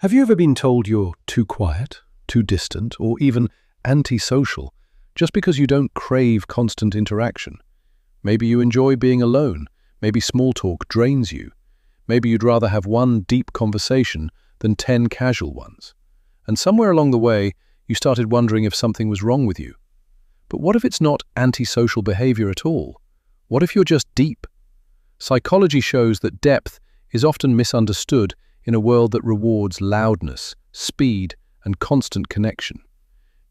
Have you ever been told you're too quiet, too distant, or even antisocial just because you don't crave constant interaction? Maybe you enjoy being alone. Maybe small talk drains you. Maybe you'd rather have one deep conversation than 10 casual ones. And somewhere along the way, you started wondering if something was wrong with you. But what if it's not antisocial behavior at all? What if you're just deep? Psychology shows that depth is often misunderstood in a world that rewards loudness, speed, and constant connection.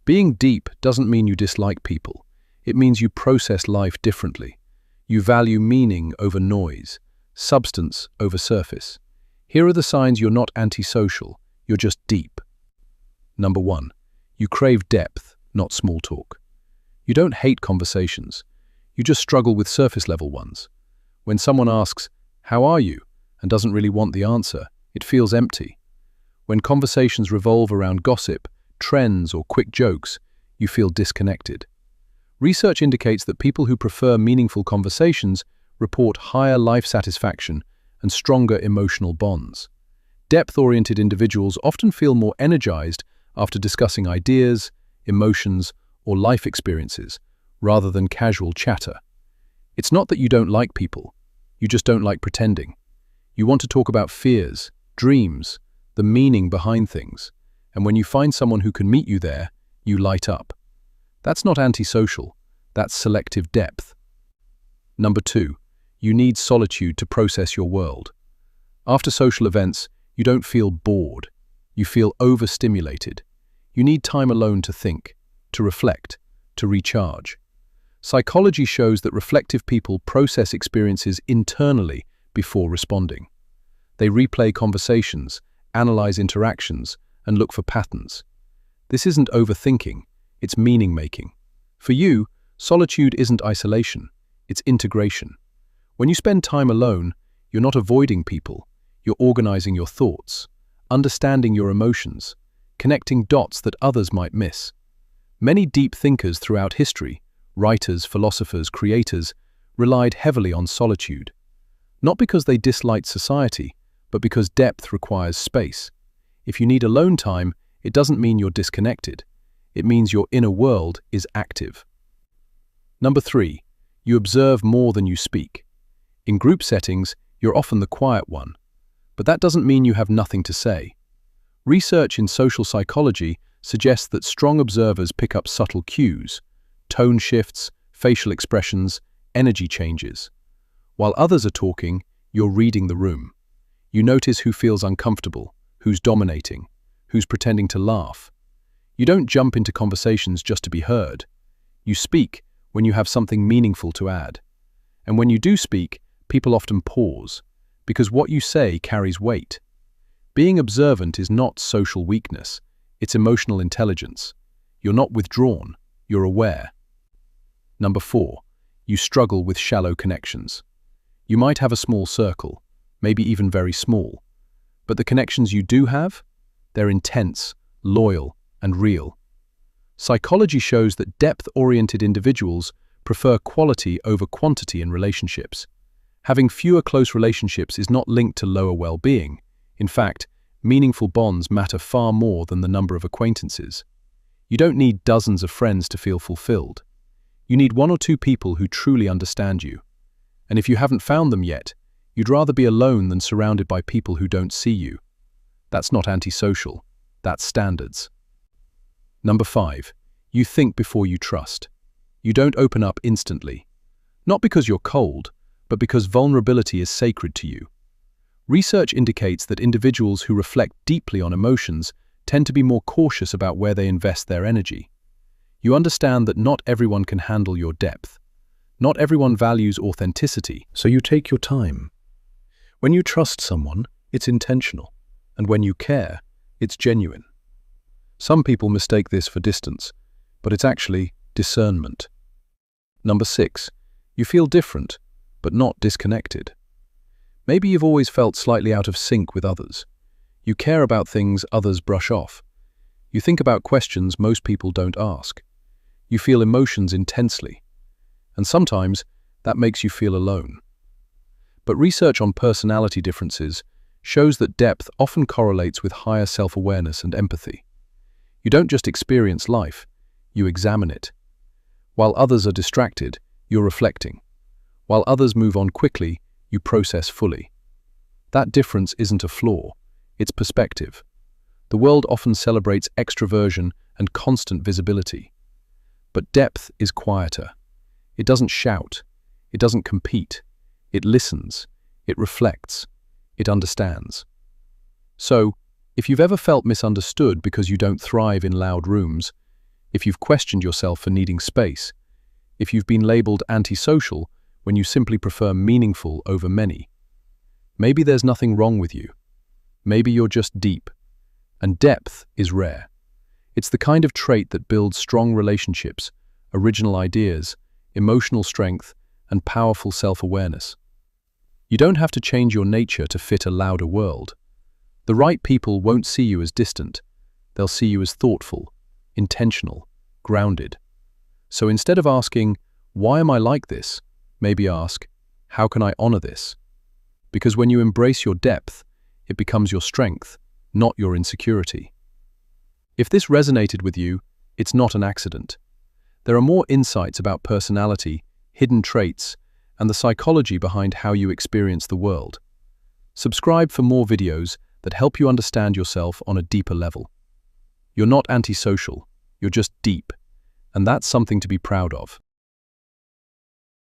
Being deep doesn't mean you dislike people. It means you process life differently. You value meaning over noise, substance over surface. Here are the signs you're not antisocial, you're just deep. Number 1. You crave depth, not small talk. You don't hate conversations. You just struggle with surface-level ones. When someone asks, "How are you?" and doesn't really want the answer, it feels empty. When conversations revolve around gossip, trends, or quick jokes, you feel disconnected. Research indicates that people who prefer meaningful conversations report higher life satisfaction and stronger emotional bonds. Depth-oriented individuals often feel more energized after discussing ideas, emotions, or life experiences, rather than casual chatter. It's not that you don't like people, you just don't like pretending. You want to talk about fears, dreams, the meaning behind things, and when you find someone who can meet you there, you light up. That's not antisocial, that's selective depth. Number 2, you need solitude to process your world. After social events, you don't feel bored, you feel overstimulated. You need time alone to think, to reflect, to recharge. Psychology shows that reflective people process experiences internally before responding. They replay conversations, analyze interactions, and look for patterns. This isn't overthinking, it's meaning-making. For you, solitude isn't isolation, it's integration. When you spend time alone, you're not avoiding people, you're organizing your thoughts, understanding your emotions, connecting dots that others might miss. Many deep thinkers throughout history, writers, philosophers, creators, relied heavily on solitude. Not because they disliked society, but because depth requires space. If you need alone time, it doesn't mean you're disconnected. It means your inner world is active. Number 3, you observe more than you speak. In group settings, you're often the quiet one, but that doesn't mean you have nothing to say. Research in social psychology suggests that strong observers pick up subtle cues, tone shifts, facial expressions, energy changes. While others are talking, you're reading the room. You notice who feels uncomfortable, who's dominating, who's pretending to laugh. You don't jump into conversations just to be heard. You speak when you have something meaningful to add. And when you do speak, people often pause, because what you say carries weight. Being observant is not social weakness, it's emotional intelligence. You're not withdrawn, you're aware. Number 4, you struggle with shallow connections. You might have a small circle, maybe even very small, but the connections you do have, they're intense, loyal, and real. Psychology shows that depth-oriented individuals prefer quality over quantity in relationships. Having fewer close relationships is not linked to lower well-being. In fact, meaningful bonds matter far more than the number of acquaintances. You don't need dozens of friends to feel fulfilled. You need 1 or 2 people who truly understand you. And if you haven't found them yet, you'd rather be alone than surrounded by people who don't see you. That's not antisocial, that's standards. Number 5, you think before you trust. You don't open up instantly. Not because you're cold, but because vulnerability is sacred to you. Research indicates that individuals who reflect deeply on emotions tend to be more cautious about where they invest their energy. You understand that not everyone can handle your depth. Not everyone values authenticity, so you take your time. When you trust someone, it's intentional, and when you care, it's genuine. Some people mistake this for distance, but it's actually discernment. Number 6, you feel different, but not disconnected. Maybe you've always felt slightly out of sync with others. You care about things others brush off. You think about questions most people don't ask. You feel emotions intensely. And sometimes, that makes you feel alone. But research on personality differences shows that depth often correlates with higher self-awareness and empathy. You don't just experience life, you examine it. While others are distracted, you're reflecting. While others move on quickly, you process fully. That difference isn't a flaw, it's perspective. The world often celebrates extroversion and constant visibility. But depth is quieter. It doesn't shout. It doesn't compete. It listens. It reflects. It understands. So, if you've ever felt misunderstood because you don't thrive in loud rooms, if you've questioned yourself for needing space, if you've been labeled antisocial when you simply prefer meaningful over many, maybe there's nothing wrong with you. Maybe you're just deep. And depth is rare. It's the kind of trait that builds strong relationships, original ideas, emotional strength, and powerful self-awareness. You don't have to change your nature to fit a louder world. The right people won't see you as distant. They'll see you as thoughtful, intentional, grounded. So instead of asking, "Why am I like this?" maybe ask, "How can I honor this?" Because when you embrace your depth, it becomes your strength, not your insecurity. If this resonated with you, it's not an accident. There are more insights about personality, hidden traits, and the psychology behind how you experience the world. Subscribe for more videos that help you understand yourself on a deeper level. You're not antisocial, you're just deep, and that's something to be proud of.